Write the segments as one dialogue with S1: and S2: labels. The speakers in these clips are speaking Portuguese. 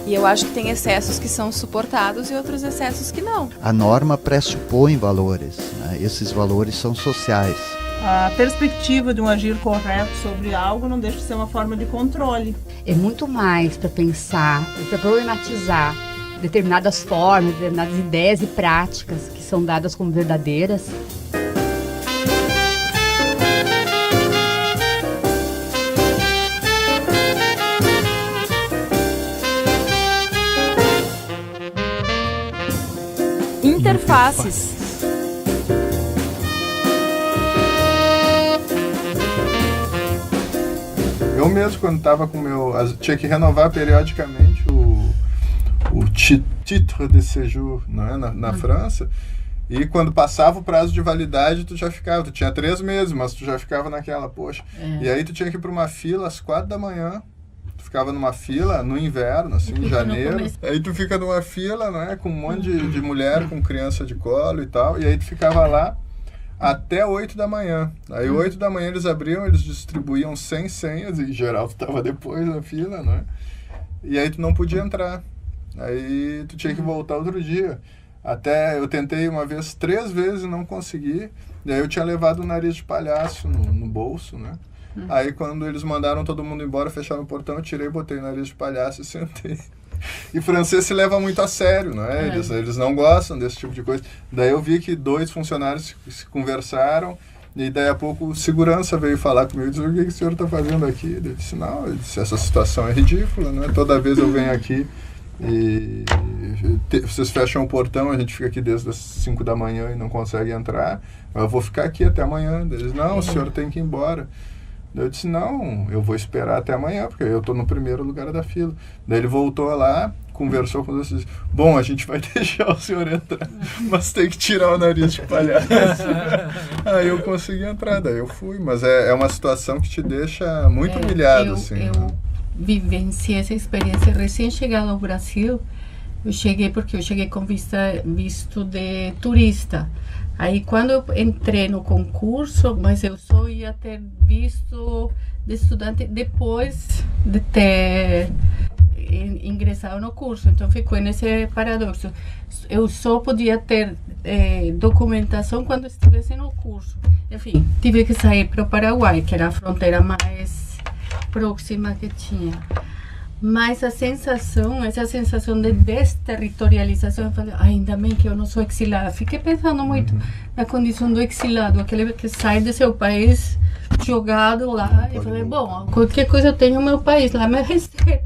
S1: E eu acho que tem excessos que são suportados e outros excessos que não.
S2: A norma pressupõe valores, né? Esses valores são sociais.
S3: A perspectiva de um agir correto sobre algo não deixa de ser uma forma de controle.
S4: É muito mais para pensar, para problematizar determinadas formas, determinadas ideias e práticas que são dadas como verdadeiras.
S1: Interfaces.
S5: Eu mesmo, quando estava com o meu... Tinha que renovar periodicamente o titre de séjour, não é? na França. E quando passava o prazo de validade, tu já ficava... Tu tinha 3 meses, mas tu já ficava naquela, poxa. E aí tu tinha que ir para uma fila às 4 da manhã. Tu ficava numa fila no inverno, assim, em janeiro. Aí tu fica numa fila, não é? Com um monte de mulher com criança de colo e tal. E aí tu ficava lá até 8 da manhã. Aí 8 da manhã eles abriam, eles distribuíam 100 senhas, e em geral tu estava depois na fila, né? E aí tu não podia entrar. Aí tu tinha que voltar outro dia. Até eu tentei uma vez, 3 vezes e não consegui. E aí eu tinha levado o nariz de palhaço no bolso, né? Aí quando eles mandaram todo mundo embora, fecharam o portão, eu tirei, botei o nariz de palhaço e sentei. E francês se leva muito a sério, não é? Eles não gostam desse tipo de coisa. Daí eu vi que 2 funcionários se conversaram, e daí a pouco o segurança veio falar comigo e disse: o que o senhor está fazendo aqui? Eu disse: não, eu disse, essa situação é ridícula, não é? Toda vez eu venho aqui e vocês fecham o portão, a gente fica aqui desde as 5 da manhã e não consegue entrar, eu vou ficar aqui até amanhã. Eles: não, o senhor tem que ir embora. Eu disse: não, eu vou esperar até amanhã, porque eu estou no primeiro lugar da fila. Daí ele voltou lá, conversou com os outros, bom, a gente vai deixar o senhor entrar, mas tem que tirar o nariz de palhaço. Aí eu consegui entrar, daí eu fui, mas é uma situação que te deixa muito humilhado, assim.
S6: Eu vivenciei essa experiência recém-chegada ao Brasil. Eu cheguei com visto de turista. Aí quando eu entrei no concurso, mas eu só ia ter visto de estudante depois de ter ingressado no curso. Então ficou nesse paradoxo. Eu só podia ter documentação quando estivesse no curso. Enfim, tive que sair para o Paraguai, que era a fronteira mais próxima que tinha. Mas essa sensação de desterritorialização, eu falei, ainda bem que eu não sou exilada. Fiquei pensando muito na condição do exilado, aquele que sai do seu país jogado lá. E falei, bom, qualquer coisa eu tenho no meu país, lá me recebe.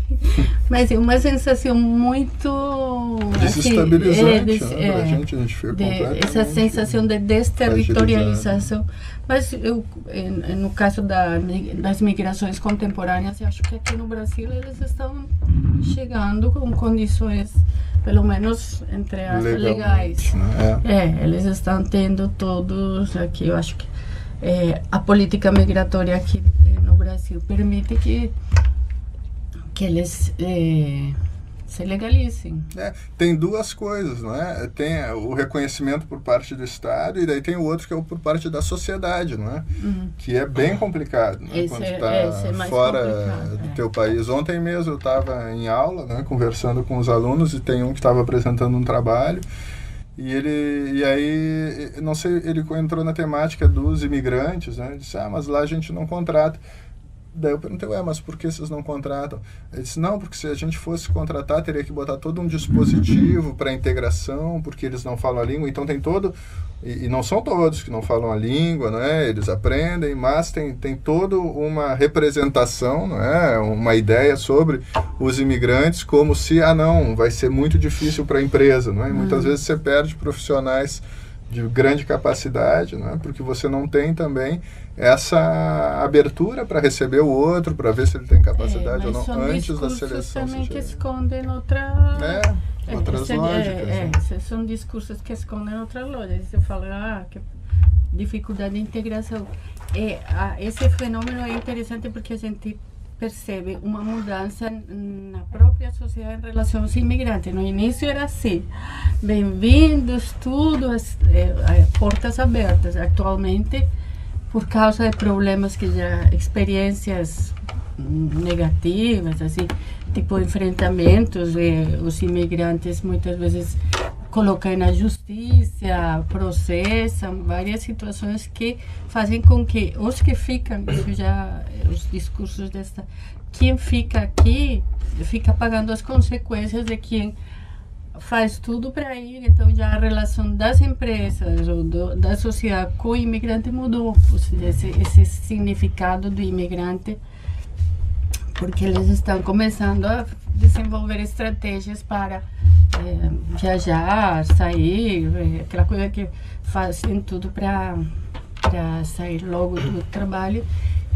S6: Mas é uma sensação muito...
S5: desestabilizante, pra gente, a gente fica completamente...
S6: Essa sensação de desterritorialização. Mas eu, no caso das migrações contemporâneas, eu acho que aqui no Brasil eles estão chegando com condições, pelo menos entre as legais. Né? Eles estão tendo todos aqui, eu acho que a política migratória aqui no Brasil permite que eles se legalizem.
S5: Tem 2 coisas, não é? Tem o reconhecimento por parte do Estado, e daí tem o outro que é por parte da sociedade, não é? Que é bem complicado, né? Quando está fora do teu país. Ontem mesmo eu estava em aula, né, conversando com os alunos, e tem um que estava apresentando um trabalho, e aí, não sei, ele entrou na temática dos imigrantes, né? Ele disse: mas lá a gente não contrata. Daí eu perguntei: mas por que vocês não contratam? Ele disse: não, porque se a gente fosse contratar, teria que botar todo um dispositivo para integração, porque eles não falam a língua, então tem todo... E não são todos que não falam a língua, né? Eles aprendem, mas tem toda uma representação, né? Uma ideia sobre os imigrantes, como se, não, vai ser muito difícil para a empresa, né? E muitas vezes você perde profissionais de grande capacidade, né? Porque você não tem também essa abertura para receber o outro, para ver se ele tem capacidade ou não, antes da seleção.
S6: Também que escondem outras lógicas. São discursos que escondem outras lógicas. Você fala, que dificuldade de integração. Esse fenômeno é interessante porque a gente percebe uma mudança na própria sociedade em relação aos imigrantes. No início era assim, bem-vindos, tudo, portas abertas. Atualmente, por causa de problemas experiências negativas, assim, tipo enfrentamentos, os imigrantes muitas vezes colocam na justiça, processam, várias situações que fazem com que os que ficam, isso já, os discursos quem fica aqui fica pagando as consequências de quem faz tudo para ir. Então já a relação das empresas ou da sociedade com o imigrante mudou, ou seja, esse significado do imigrante, porque eles estão começando a desenvolver estratégias para viajar, sair, aquela coisa que fazem tudo para sair logo do trabalho,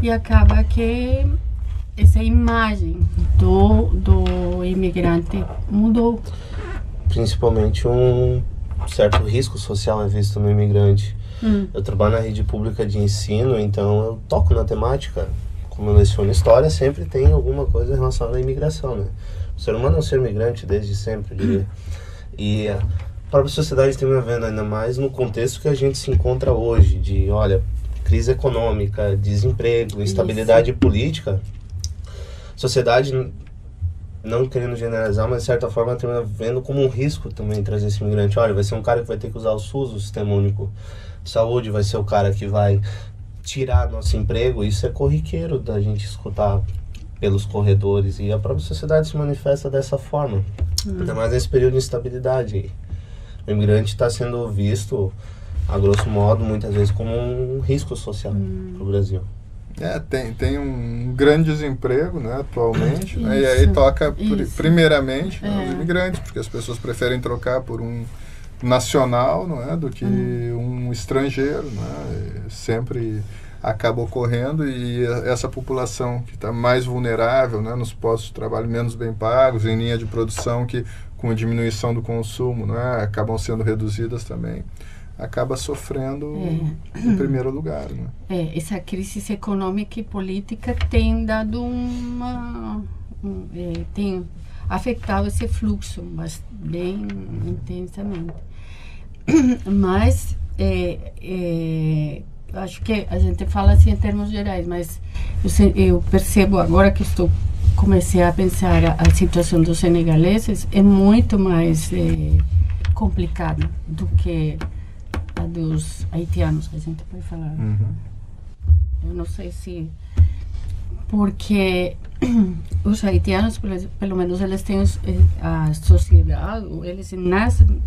S6: e acaba que essa imagem do imigrante mudou.
S7: Principalmente um certo risco social é visto no imigrante. Eu trabalho na rede pública de ensino, então eu toco na temática. Como eu leciono história, sempre tem alguma coisa relacionada à imigração, né? O ser humano é um ser migrante desde sempre, eu diria. E a própria sociedade tem vendo ainda mais no contexto que a gente se encontra hoje, de, olha, crise econômica, desemprego, instabilidade política. A sociedade, não querendo generalizar, mas de certa forma termina vendo como um risco também trazer esse imigrante. Olha, vai ser um cara que vai ter que usar o SUS, o Sistema Único de Saúde, vai ser o cara que vai tirar nosso emprego. Isso é corriqueiro da gente escutar pelos corredores, e a própria sociedade se manifesta dessa forma, ainda mais nesse período de instabilidade. O imigrante está sendo visto, a grosso modo, muitas vezes como um risco social para o Brasil.
S5: Tem um grande desemprego, né, atualmente, né, e aí toca primeiramente os imigrantes, porque as pessoas preferem trocar por um nacional, não é, do que um estrangeiro, né, sempre acaba ocorrendo, e essa população que está mais vulnerável, né, nos postos de trabalho menos bem pagos, em linha de produção que com a diminuição do consumo, né, acabam sendo reduzidas também, acaba sofrendo em primeiro lugar, né?
S6: Essa crise econômica e política tem dado tem afetado esse fluxo bem intensamente. Mas acho que a gente fala assim em termos gerais, mas eu percebo agora que comecei a pensar a situação dos senegaleses é muito mais complicada do que a dos haitianos, a gente pode falar. Eu não sei se... Porque os haitianos, pelo menos, eles têm a sociedade, eles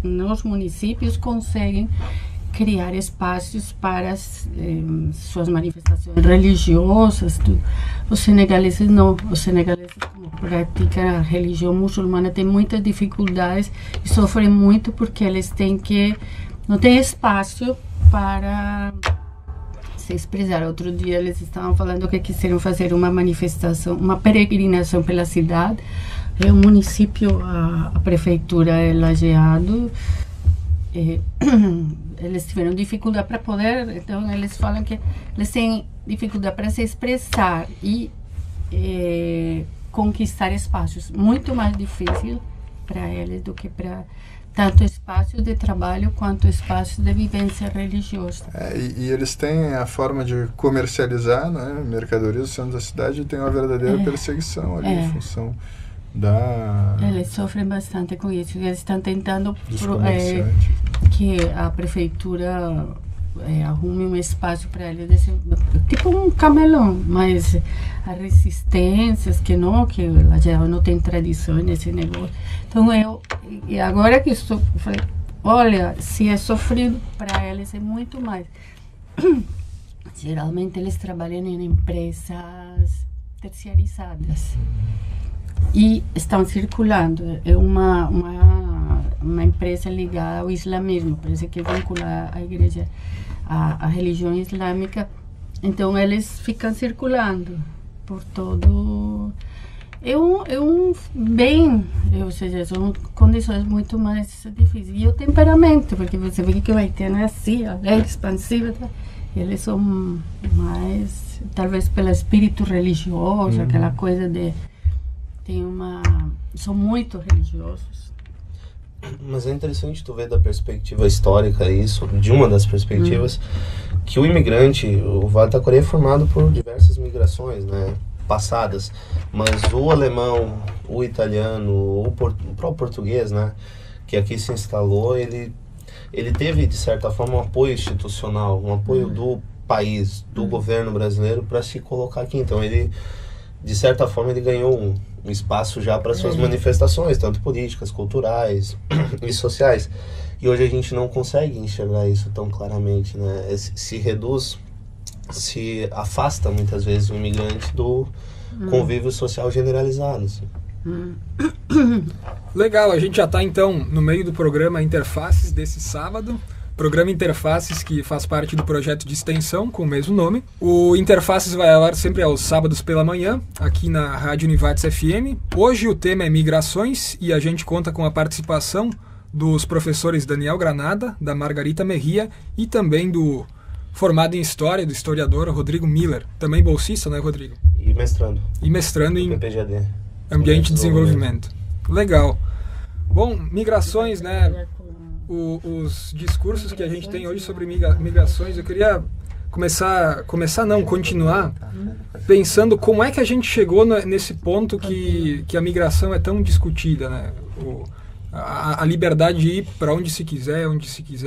S6: nos municípios conseguem criar espaços para suas manifestações religiosas. Os senegaleses não. Os senegaleses, como praticam a religião muçulmana, têm muitas dificuldades e sofrem muito porque eles não tem espaço para se expressar. Outro dia eles estavam falando que quiseram fazer uma manifestação, uma peregrinação pela cidade. O município, a prefeitura é lajeado. Eles tiveram dificuldade para poder, então eles falam que eles têm dificuldade para se expressar e conquistar espaços. Muito mais difícil para eles do que para tanto espaços de trabalho quanto espaços de vivência religiosa.
S5: E eles têm a forma de comercializar, né, mercadorias no centro da cidade, e tem uma verdadeira perseguição ali em função da...
S6: Eles sofrem bastante com isso. Eles estão tentando que a prefeitura arrume um espaço para eles, tipo um camelão, mas as resistências que já não tem tradição nesse negócio. Então e agora que estou, falei, olha, se é sofrido para eles é muito mais. Geralmente eles trabalham em empresas terciarizadas e estão circulando. É uma empresa ligada ao islamismo, parece que vincula a igreja, a religião islâmica. Então eles ficam circulando por todo. Ou seja, são condições muito mais difíceis. E o temperamento, porque você vê que o haitiano é assim, alegre, expansivo, tá? Eles são mais, talvez pelo espírito religioso, aquela coisa de... são muito religiosos.
S7: Mas é interessante tu ver da perspectiva histórica isso, de uma das perspectivas, que o imigrante, o Vale do Taquari é formado por diversas migrações, né? passadas, mas o alemão, o italiano, o próprio português, né, que aqui se instalou, ele teve, de certa forma, um apoio institucional, um apoio do país, do governo brasileiro para se colocar aqui. Então, ele, de certa forma, ele ganhou um espaço já para suas manifestações, tanto políticas, culturais e sociais. E hoje a gente não consegue enxergar isso tão claramente, né? Se reduz, se afasta muitas vezes o imigrante do convívio social generalizado. Assim.
S8: Legal, a gente já está então no meio do programa Interfaces desse sábado. Programa Interfaces, que faz parte do projeto de extensão com o mesmo nome. O Interfaces vai ao ar sempre aos sábados pela manhã, aqui na Rádio Univates FM. Hoje o tema é migrações e a gente conta com a participação dos professores Daniel Granada, da Margarita Merria e também do formado em História, do historiador Rodrigo Miller. Também bolsista, né, Rodrigo?
S7: E mestrando.
S8: E mestrando em
S7: PPGD.
S8: Ambiente e Desenvolvimento. Legal. Bom, migrações, né? Os discursos que a gente tem hoje sobre migrações, eu queria continuar pensando como é que a gente chegou nesse ponto que a migração é tão discutida, né? A liberdade de ir para onde se quiser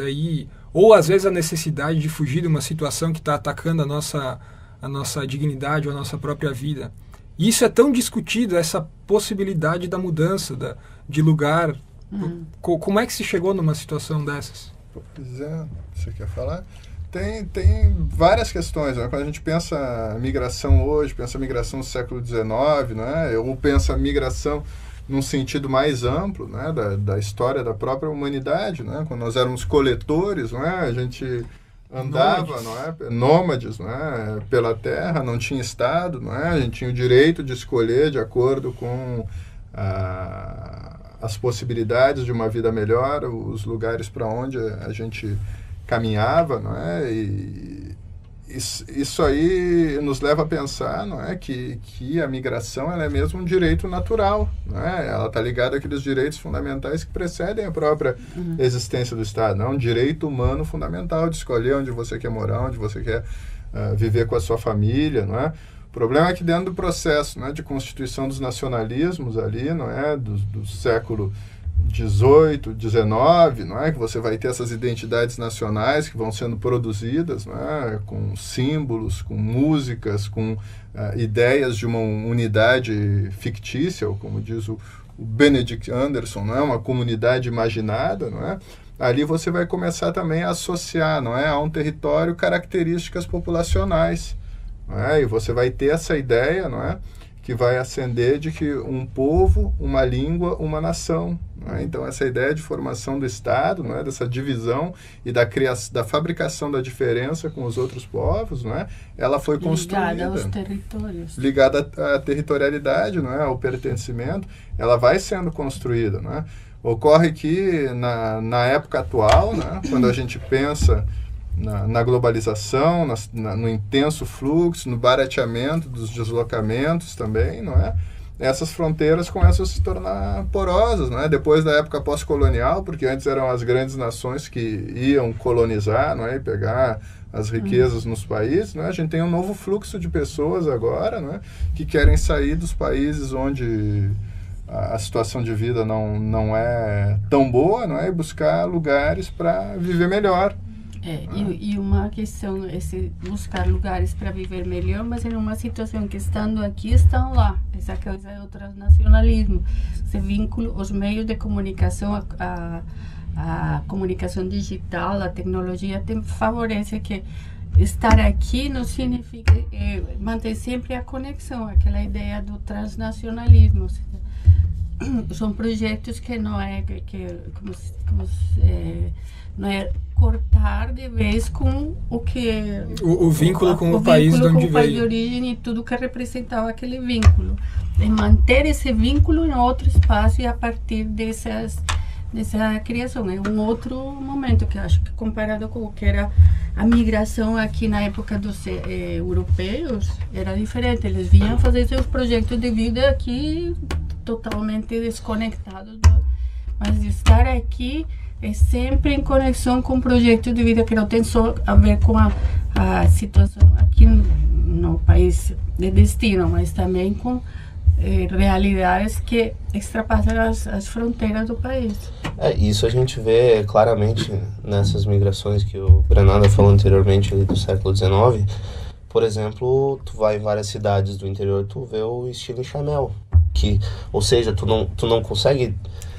S8: ir, ou às vezes a necessidade de fugir de uma situação que está atacando a nossa dignidade ou a nossa própria vida. E isso é tão discutido, essa possibilidade da mudança de lugar. Como é que se chegou numa situação dessas?
S5: Pois é, você quer falar? Tem várias questões, né? Quando a gente pensa migração hoje, pensa migração no século XIX, né? Ou pensa migração num sentido mais amplo, né? da história da própria humanidade, né? Quando nós éramos coletores, né? A gente andava, nômades, pela terra, não tinha Estado, a gente tinha o direito de escolher de acordo com as possibilidades de uma vida melhor, os lugares para onde a gente caminhava, e isso aí nos leva a pensar, que a migração ela é mesmo um direito natural, ela está ligada àqueles direitos fundamentais que precedem a própria existência do Estado, um direito humano fundamental de escolher onde você quer morar, onde você quer viver com a sua família, O problema é que dentro do processo de constituição dos nacionalismos ali, do século XVIII, XIX, que você vai ter essas identidades nacionais que vão sendo produzidas, com símbolos, com músicas, com ideias de uma unidade fictícia, ou como diz o Benedict Anderson, uma comunidade imaginada, ali você vai começar também a associar a um território características populacionais. E você vai ter essa ideia, que vai ascender de que um povo, uma língua, uma nação. Então, essa ideia de formação do Estado, dessa divisão e da fabricação da diferença com os outros povos, ela foi construída.
S6: Ligada aos territórios.
S5: Ligada à territorialidade, ao pertencimento, ela vai sendo construída. Ocorre que, na época atual, quando a gente pensa na globalização, no intenso fluxo, no barateamento dos deslocamentos também, essas fronteiras começam a se tornar porosas, depois da época pós-colonial, porque antes eram as grandes nações que iam colonizar, e pegar as riquezas nos países, a gente tem um novo fluxo de pessoas agora, que querem sair dos países onde a situação de vida não é tão boa, e buscar lugares para viver melhor.
S6: E uma questão é buscar lugares para viver melhor, mas em uma situação que estando aqui, estão lá. Essa coisa é o transnacionalismo. Esse vínculo, os meios de comunicação, a comunicação digital, a tecnologia favorece que estar aqui não significa manter sempre a conexão, aquela ideia do transnacionalismo. São projetos que não é não é cortar de vez com o que
S8: o vínculo com o país de onde veio,
S6: de origem e tudo que representava aquele vínculo, e manter esse vínculo em outro espaço e a partir dessa criação. É um outro momento que eu acho que comparado com o que era a migração aqui na época dos europeus, era diferente. Eles vinham fazer seus projetos de vida aqui totalmente desconectados, mas estar aqui é sempre em conexão com projetos de vida que não tem só a ver com a situação aqui no país de destino, mas também com realidades que extrapassam as fronteiras do país.
S7: Isso a gente vê claramente nessas migrações que o Granada falou anteriormente ali do século XIX. Por exemplo, tu vai em várias cidades do interior, tu vê o estilo Chanel, ou seja, tu não consegue,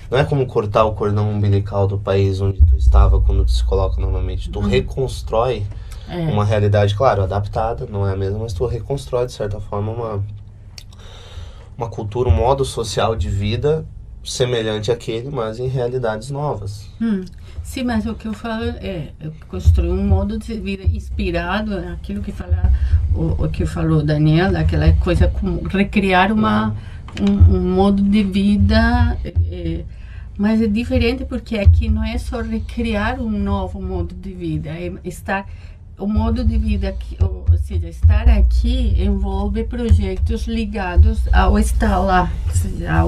S7: não é como cortar o cordão umbilical do país onde tu estava quando tu se coloca novamente, tu reconstrói uma realidade, claro, adaptada, não é a mesma, mas tu reconstrói de certa forma uma cultura, um modo social de vida semelhante àquele, mas em realidades novas.
S6: Sim, mas o que eu falo eu construí um modo de vida inspirado naquilo que o que falou Daniel, aquela coisa como recriar um modo de vida, mas é diferente porque aqui não é só recriar um novo modo de vida, o modo de vida aqui, ou seja, estar aqui envolve projetos ligados ao estar lá, ou seja, há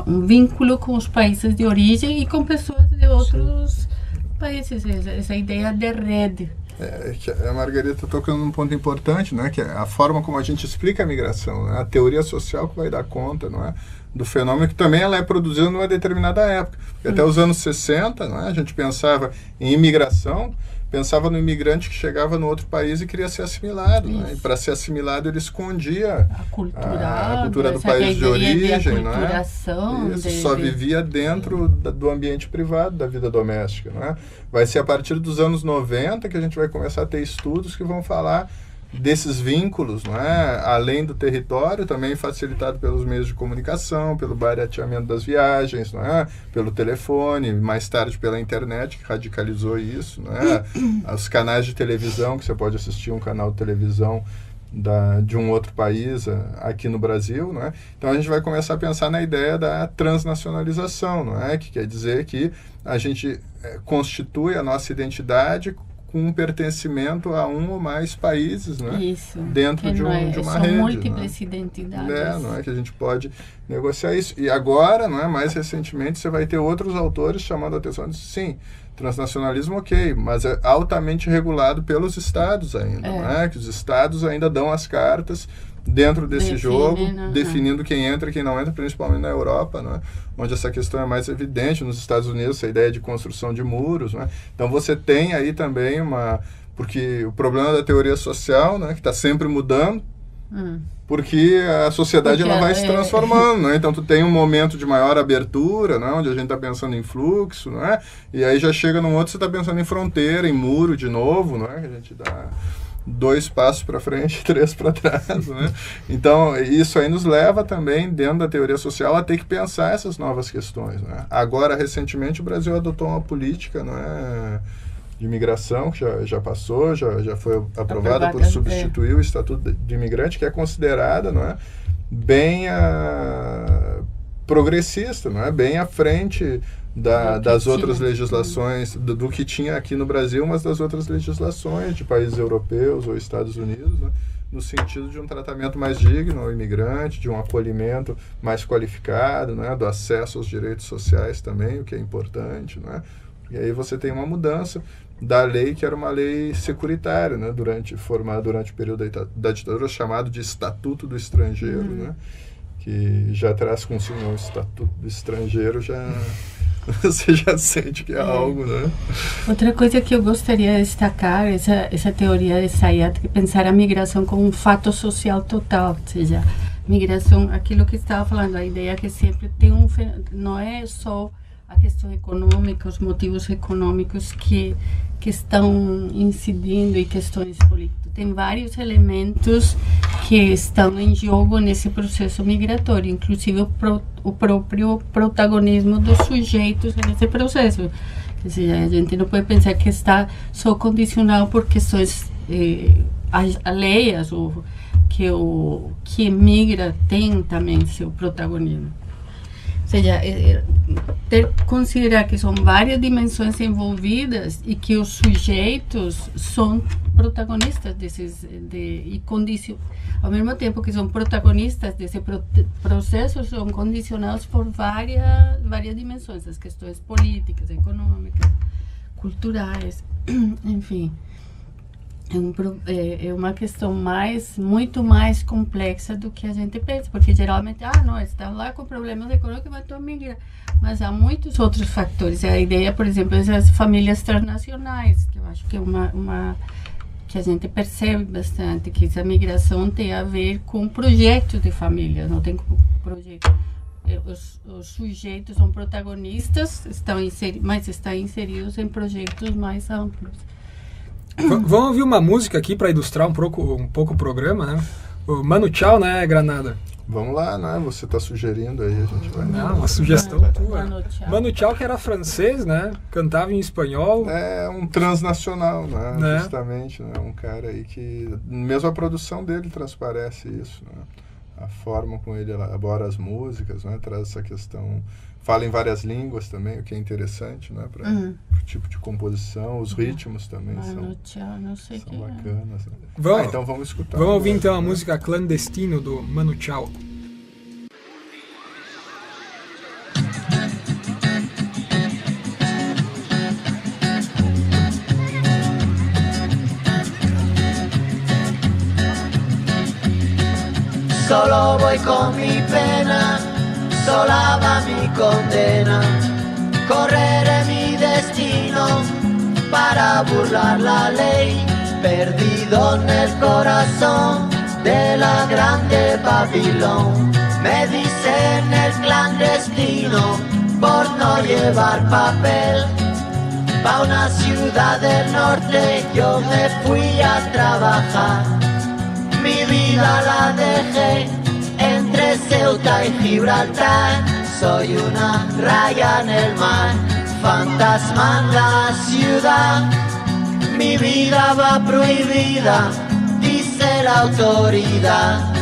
S6: um vínculo com os países de origem e com pessoas de outros países, essa ideia de rede.
S5: A Margarita tocando num ponto importante, né, que é a forma como a gente explica a migração, né, a teoria social que vai dar conta, não é, do fenômeno que também ela é produzida numa determinada época. Porque até os anos 60, não é, a gente pensava em imigração, pensava no imigrante que chegava no outro país e queria ser assimilado, né? E para ser assimilado ele escondia a cultura do país de origem, né? Isso, só vivia dentro do ambiente privado, da vida doméstica, né? Vai ser a partir dos anos 90 que a gente vai começar a ter estudos que vão falar desses vínculos, não é? Além do território, também facilitado pelos meios de comunicação, pelo barateamento das viagens, não é? Pelo telefone, mais tarde pela internet, que radicalizou isso, não é? Os canais de televisão, que você pode assistir um canal de televisão de um outro país aqui no Brasil, não é? Então a gente vai começar a pensar na ideia da transnacionalização, não é? Que quer dizer que a gente constitui a nossa identidade com um pertencimento a um ou mais países, né?
S6: Isso.
S5: Dentro de uma rede.
S6: São múltiplas identidades.
S5: Não é que a gente pode negociar isso. E agora, não é, mais recentemente, você vai ter outros autores chamando a atenção de sim, transnacionalismo ok, mas é altamente regulado pelos estados ainda, não é? Que os estados ainda dão as cartas dentro desse jogo, definindo quem entra e quem não entra, principalmente na Europa, né? Onde essa questão é mais evidente. Nos Estados Unidos, essa ideia de construção de muros, né? Então você tem aí também porque o problema da teoria social, né, que está sempre mudando, porque a sociedade ela vai se transformando, né? Então tu tem um momento de maior abertura, né, onde a gente está pensando em fluxo, né? E aí já chega num outro, você está pensando em fronteira, em muro de novo, né? Que a gente dá 2 passos para frente e 3 para trás, né? Então, isso aí nos leva também, dentro da teoria social, a ter que pensar essas novas questões, né? Agora, recentemente, o Brasil adotou uma política, né, de imigração, que já passou, já foi aprovada por substituir o Estatuto de Imigrante, que é considerada, não é, bem progressista, não é, bem à frente das outras legislações, do que tinha aqui no Brasil, mas das outras legislações de países europeus ou Estados Unidos, né, no sentido de um tratamento mais digno ao imigrante, de um acolhimento mais qualificado, né, do acesso aos direitos sociais também, o que é importante, né? E aí você tem uma mudança da lei, que era uma lei securitária, né, formada durante o período da ditadura, chamado de Estatuto do Estrangeiro, né, que já traz consigo o Estatuto do Estrangeiro, você já sente que é algo, né?
S6: Outra coisa que eu gostaria de destacar é essa teoria de Zayat, que pensar a migração como um fato social total, ou seja, migração, aquilo que estava falando, a ideia que sempre tem não é só a questão econômica, os motivos econômicos que estão incidindo em questões políticas. Tem vários elementos que estão em jogo nesse processo migratório, inclusive o próprio protagonismo dos sujeitos nesse processo. Quer dizer, a gente não pode pensar que está só condicionado por questões alheias, ou que emigra tem também seu protagonismo. seja, considerar que são várias dimensões envolvidas e que os sujeitos são protagonistas ao mesmo tempo que são protagonistas desse processo, são condicionados por várias dimensões, as questões políticas, econômicas, culturais, enfim. É uma questão muito mais complexa do que a gente pensa, porque geralmente, não, está lá com problemas econômicos, mas estão migrando. Mas há muitos outros fatores. A ideia, por exemplo, das famílias transnacionais, que eu acho que é uma que a gente percebe bastante, que essa migração tem a ver com projetos de família, não tem projeto. Os sujeitos são protagonistas, mas estão inseridos em projetos mais amplos.
S8: Vamos ouvir uma música aqui para ilustrar um pouco o programa, né? O Manu Chao, né, Granada?
S5: Vamos lá, né? Você está sugerindo aí, a gente vai...
S8: Não, uma sugestão tua. Manu Chao, que era francês, né? Cantava em espanhol.
S5: É um transnacional, né? Justamente, né? Um cara aí que... Mesmo a produção dele transparece isso, né? A forma como ele elabora as músicas, né? Traz essa questão... Fala em várias línguas também, o que é interessante, né? Para o tipo de composição, os ritmos também são bacanas. Né? Então vamos escutar.
S8: Vamos ouvir então a música Clandestino do Manu Chao.
S9: Solo voy con mi pena, sola va mi condena. Correré mi destino para burlar la ley, perdido en el corazón de la grande Babilón. Me dicen el clandestino por no llevar papel. Pa' una ciudad del norte yo me fui a trabajar. Mi vida la dejé entre Ceuta y Gibraltar. Soy una raya en el mar, fantasma en la ciudad. Mi vida va prohibida, dice la autoridad.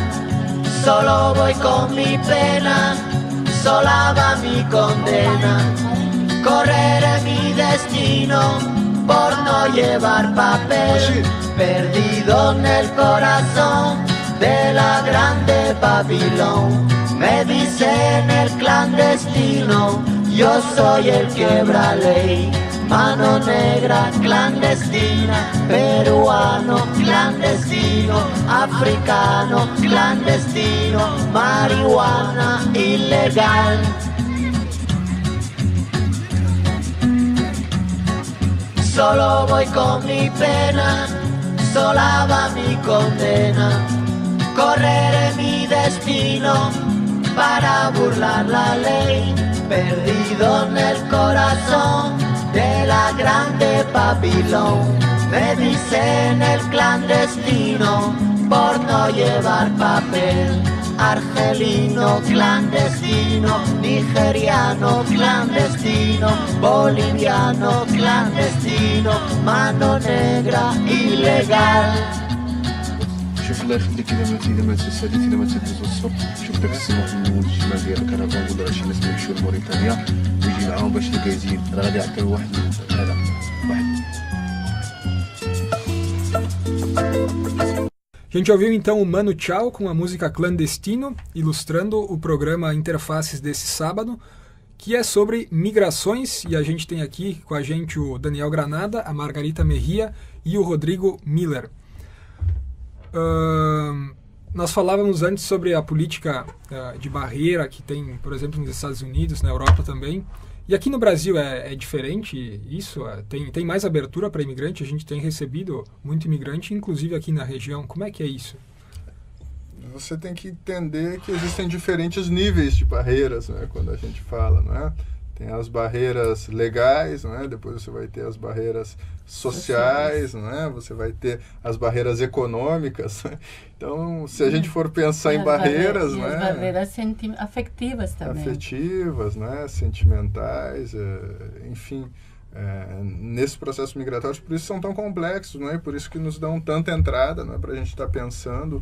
S9: Solo voy con mi pena, sola va mi condena. Correré mi destino por no llevar papel, perdido en el corazón de la grande Babilón. Me dicen el clandestino, yo soy el quebra ley. Mano negra clandestina, peruano clandestino, africano clandestino, marihuana ilegal. Solo voy con mi pena, sola va mi condena. Correré mi destino para burlar la ley, perdido en el corazón de la grande Babilón. Me dicen el clandestino por no llevar papel. Argelino clandestino, nigeriano clandestino, boliviano clandestino, mano negra ilegal.
S10: شوف الله يخليك اذا ما تساليت اذا ما تهز الصبح شوف داك السماء في النموذج الشمال ديال الكرفان ولا شي ناس يمشيو لموريتانيا ويجي معاهم باش الكازين راه غادي يعطيو واحد هذا
S8: A gente ouviu então o Manu Chao com a música Clandestino, ilustrando o programa Interfaces desse sábado, que é sobre migrações, e a gente tem aqui com a gente o Daniel Granada, a Margarita Mejia e o Rodrigo Miller. Nós falávamos antes sobre a política de barreira que tem, por exemplo, nos Estados Unidos, na Europa também. E aqui no Brasil é diferente isso? Tem mais abertura para imigrante? A gente tem recebido muito imigrante, inclusive aqui na região. Como é que é isso?
S5: Você tem que entender que existem diferentes níveis de barreiras, né, quando a gente fala, não é? Tem as barreiras legais, não é? Depois você vai ter as barreiras sociais, não é? Você vai ter as barreiras econômicas. Né? Então, se a gente for pensar em barreiras, né?
S6: As barreiras afetivas também.
S5: Afetivas, né? Sentimentais, enfim. Nesse processo migratório, por isso são tão complexos, não é? Por isso que nos dão tanta entrada, não é? Para a gente estar pensando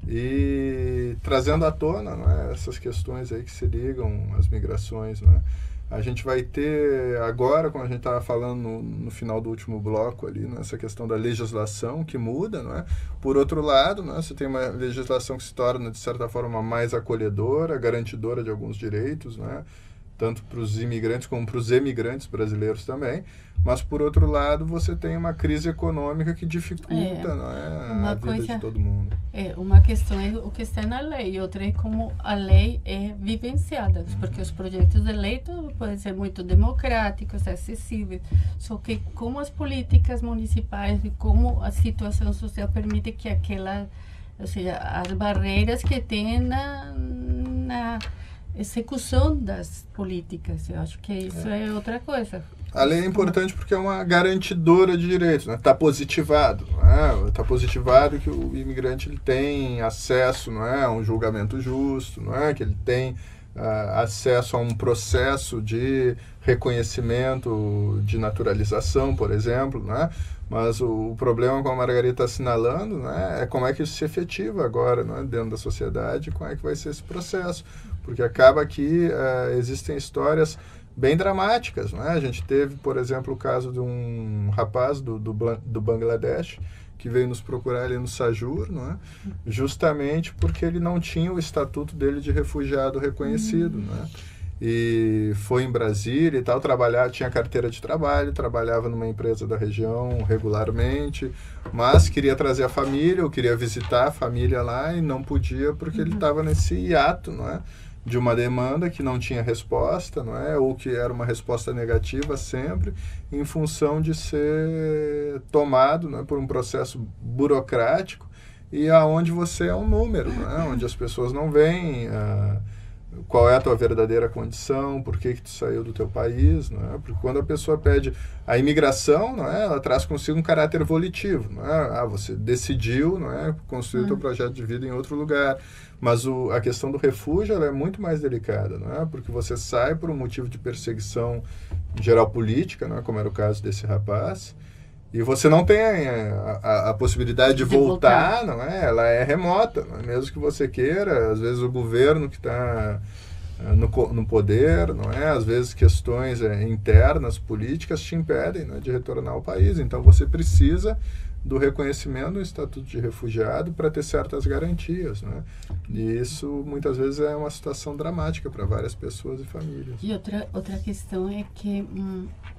S5: e trazendo à tona, né, essas questões aí que se ligam às migrações, né. A gente vai ter agora, como a gente estava falando no final do último bloco ali, né, essa questão da legislação que muda, não é? Por outro lado, né, você tem uma legislação que se torna, de certa forma, mais acolhedora, garantidora de alguns direitos, né, tanto para os imigrantes como para os emigrantes brasileiros também. Mas, por outro lado, você tem uma crise econômica que dificulta, não é, a vida de todo mundo.
S6: Uma questão é o que está na lei, e outra é como a lei é vivenciada, porque os projetos de lei podem ser muito democráticos, acessíveis, só que como as políticas municipais e como a situação social permite que ou seja, as barreiras que tem na execução das políticas, eu acho que isso é outra coisa.
S5: A lei é importante porque é uma garantidora de direitos, né? Está positivado, não é? Está positivado que o imigrante ele tem acesso, não é, a um julgamento justo, não é? Que ele tem acesso a um processo de reconhecimento de naturalização, por exemplo, não é? Mas o problema, como a Margarita está assinalando, né, é como é que isso se efetiva agora, não é, dentro da sociedade, como é que vai ser esse processo. Porque acaba que existem histórias bem dramáticas, não é? A gente teve, por exemplo, o caso de um rapaz do Bangladesh que veio nos procurar ali no Sajur, não é? Justamente porque ele não tinha o estatuto dele de refugiado reconhecido, não é? E foi em Brasília e tal, tinha carteira de trabalho, trabalhava numa empresa da região regularmente, mas queria trazer a família, ou queria visitar a família lá e não podia porque ele estava nesse hiato, não é? De uma demanda que não tinha resposta, não é? Ou que era uma resposta negativa sempre, em função de ser tomado, não é? Por um processo burocrático e aonde você é um número, não é? Onde as pessoas não veem qual é a tua verdadeira condição, por que tu saiu do teu país, não é? Porque quando a pessoa pede a imigração, não é? Ela traz consigo um caráter volitivo, não é? Você decidiu, não é? Construir o teu projeto de vida em outro lugar. Mas a questão do refúgio ela é muito mais delicada, não é? Porque você sai por um motivo de perseguição geral política, não é? Como era o caso desse rapaz, e você não tem a possibilidade de voltar, não é? Ela é remota, não é? Mesmo que você queira, às vezes o governo que está no poder, não é? Às vezes questões internas, políticas te impedem, não é? De retornar ao país. Então você precisa do reconhecimento do estatuto de refugiado para ter certas garantias, né? E isso muitas vezes é uma situação dramática para várias pessoas e famílias.
S6: E outra questão é que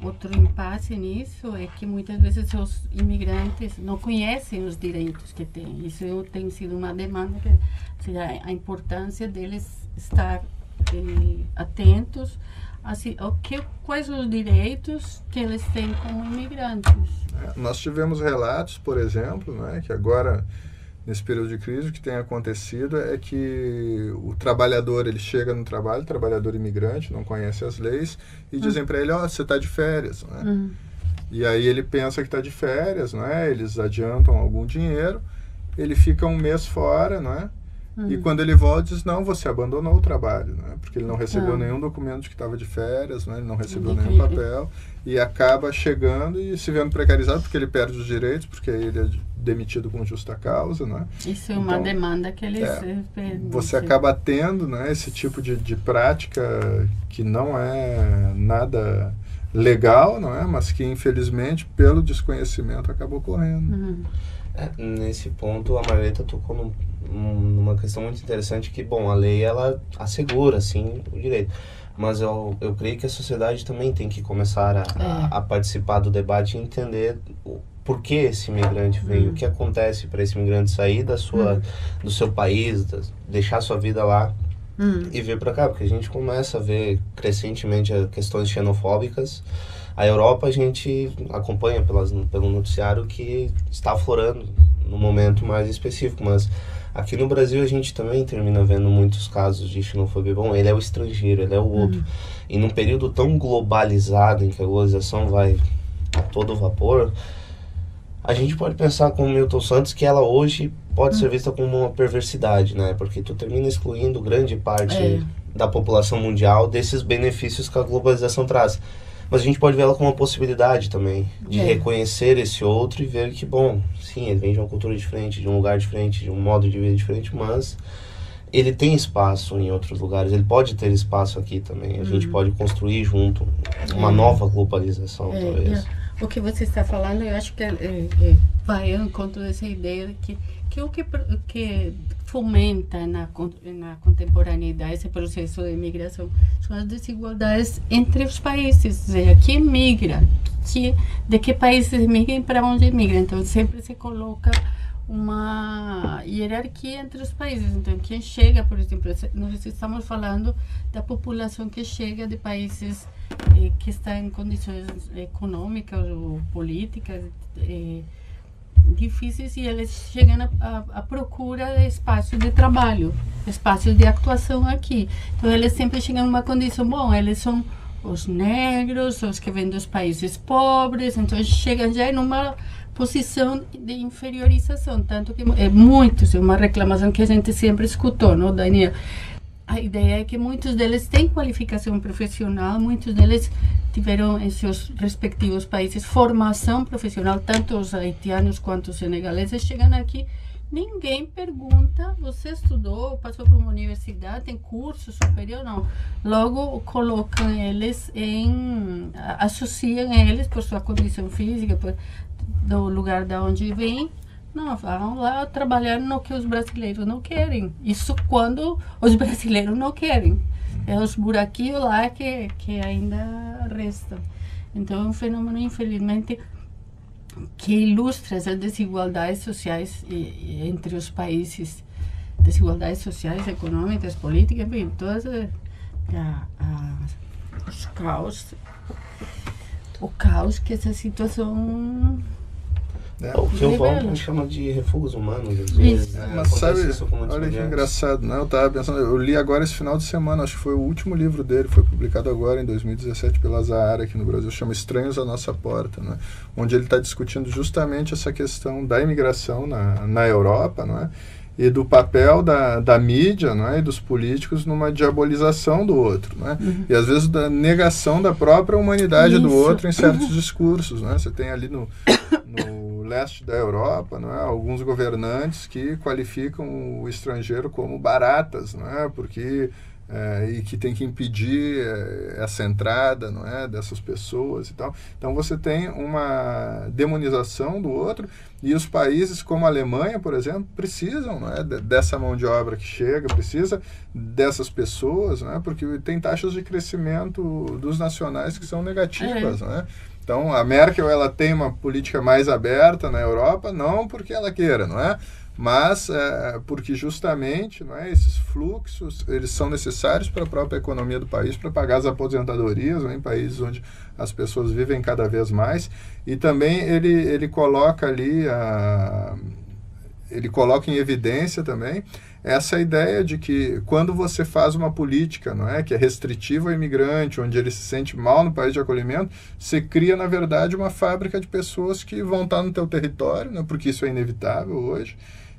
S6: outro impasse nisso é que muitas vezes os imigrantes não conhecem os direitos que têm. Isso tem sido uma demanda, ou seja, a importância deles estar atentos assim, quais os direitos que eles têm como imigrantes.
S5: Nós tivemos relatos, por exemplo, né, que agora, nesse período de crise, o que tem acontecido é que o trabalhador, ele chega no trabalho, trabalhador imigrante, não conhece as leis, e dizem para ele, você está de férias, né? E aí ele pensa que está de férias, né? Eles adiantam algum dinheiro, ele fica um mês fora, não é? E quando ele volta, diz, não, você abandonou o trabalho, né? Porque ele não recebeu nenhum documento de que estava de férias, né? Ele não recebeu nenhum papel, e acaba chegando e se vendo precarizado, porque ele perde os direitos, porque ele é demitido com justa causa, né?
S6: Isso é uma demanda que eles...
S5: Você acaba tendo, né, esse tipo de prática que não é nada legal, não é? Mas que, infelizmente, pelo desconhecimento, acaba ocorrendo.
S7: Nesse ponto, a Margarita tocou numa questão muito interessante que, bom, a lei, ela assegura, assim, o direito. Mas eu creio que a sociedade também tem que começar a participar do debate e entender por que esse imigrante veio, o que acontece para esse imigrante sair do seu país, deixar sua vida lá e vir para cá. Porque a gente começa a ver crescentemente questões xenofóbicas. A Europa, a gente acompanha pelo noticiário que está aflorando no momento mais específico, mas aqui no Brasil a gente também termina vendo muitos casos de xenofobia. Bom, ele é o estrangeiro, ele é o outro. E num período tão globalizado, em que a globalização vai a todo vapor, a gente pode pensar com o Milton Santos que ela hoje pode ser vista como uma perversidade, né? Porque tu termina excluindo grande parte da população mundial desses benefícios que a globalização traz. Mas a gente pode ver ela como uma possibilidade também, de reconhecer esse outro e ver que, bom, sim, ele vem de uma cultura diferente, de um lugar diferente, de um modo de vida diferente, mas ele tem espaço em outros lugares, ele pode ter espaço aqui também. A gente pode construir junto uma nova globalização, talvez.
S6: O que você está falando, eu acho que vai ao encontro dessa ideia de que o que fomenta na contemporaneidade esse processo de imigração são as desigualdades entre os países, ou seja, quem migra, de que países migram e para onde migram. Então sempre se coloca uma hierarquia entre os países. Então quem chega, por exemplo, nós estamos falando da população que chega de países que estão em condições econômicas ou políticas difíceis, e eles chegam à procura de espaços de trabalho, espaços de atuação aqui. Então eles sempre chegam numa condição, bom, eles são os negros, os que vêm dos países pobres, então eles chegam já em uma posição de inferiorização, tanto que é uma reclamação que a gente sempre escutou, não, Daniel? A ideia é que muitos deles têm qualificação profissional, muitos deles tiveram em seus respectivos países formação profissional, tanto os haitianos quanto os senegaleses chegam aqui, ninguém pergunta, você estudou, passou por uma universidade, tem curso superior, não. Logo colocam eles associam eles por sua condição física, do lugar de onde vêm. Não, vão lá trabalhar no que os brasileiros não querem. Isso quando os brasileiros não querem. É os buraquinhos lá que ainda restam. Então é um fenômeno, infelizmente, que ilustra as desigualdades sociais entre os países. Desigualdades sociais, econômicas, políticas, bem, todas os caos. O caos que essa situação...
S7: O que o Paulo chama de refúgios humanos, às vezes.
S5: Mas sabe, olha que engraçado, né? Eu tava pensando, eu li agora esse final de semana, acho que foi o último livro dele, foi publicado agora em 2017 pela Zahara aqui no Brasil, chama Estranhos à Nossa Porta, né? Onde ele está discutindo justamente essa questão da imigração na Europa, não é? E do papel da mídia, não é? E dos políticos numa diabolização do outro, não é? E às vezes da negação da própria humanidade do outro em certos discursos, não é? Você tem ali no leste da Europa, não é? Alguns governantes que qualificam o estrangeiro como baratas, não é? Porque e que tem que impedir essa entrada, não é, dessas pessoas e tal. Então você tem uma demonização do outro, e os países como a Alemanha, por exemplo, precisam, não é, dessa mão de obra que chega, precisa dessas pessoas, não é, porque tem taxas de crescimento dos nacionais que são negativas, não é? Então a Merkel, ela tem uma política mais aberta na Europa, não porque ela queira, não é? Mas porque justamente, não é, esses fluxos eles são necessários para a própria economia do país, para pagar as aposentadorias, né, em países onde as pessoas vivem cada vez mais. E também ele coloca ali, ele coloca em evidência também essa ideia de que quando você faz uma política, não é, que é restritiva ao imigrante, onde ele se sente mal no país de acolhimento, você cria, na verdade, uma fábrica de pessoas que vão estar no teu território, né, porque isso é inevitável hoje,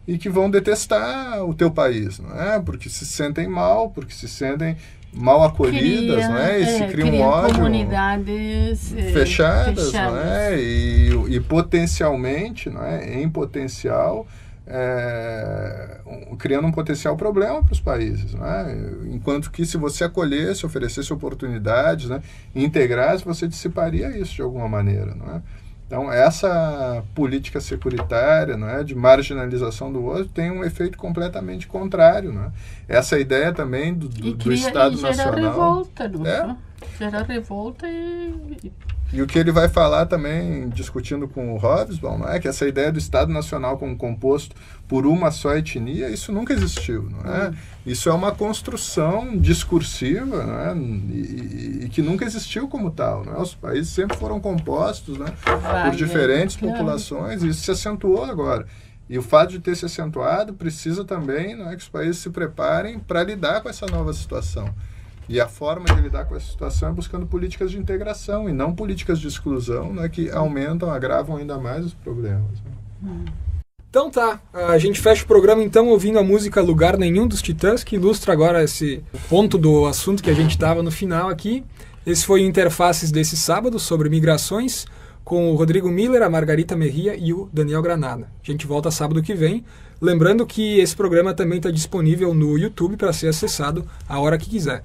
S5: e que vão detestar o teu país, não é? Porque se sentem mal, porque se sentem mal acolhidas, não é? E se cria um ódio,
S6: comunidades
S5: fechadas, não é? E potencialmente, não é? Em potencial, criando um potencial problema para os países, não é? Enquanto que se você acolhesse, oferecesse oportunidades, né, integrasse, você dissiparia isso de alguma maneira, não é? Então, essa política securitária, não é, de marginalização do outro tem um efeito completamente contrário. Não é? Essa ideia também do Estado Nacional...
S6: Revolta, não é? Gera revolta
S5: E o que ele vai falar também, discutindo com o Hobsbawm, não é? Que essa ideia do Estado Nacional como composto por uma só etnia, isso nunca existiu, não é? Isso é uma construção discursiva, não é? E que nunca existiu como tal, não é? Os países sempre foram compostos, né, por diferentes populações, e isso se acentuou agora. E o fato de ter se acentuado precisa também, não é, que os países se preparem para lidar com essa nova situação. E a forma de lidar com essa situação é buscando políticas de integração e não políticas de exclusão, né, que aumentam, agravam ainda mais os problemas.
S8: Então tá, a gente fecha o programa então ouvindo a música Lugar Nenhum dos Titãs, que ilustra agora esse ponto do assunto que a gente estava no final aqui. Esse foi o Interfaces desse sábado sobre migrações, com o Rodrigo Miller, a Margarita Merria e o Daniel Granada. A gente volta sábado que vem. Lembrando que esse programa também está disponível no YouTube para ser acessado a hora que quiser.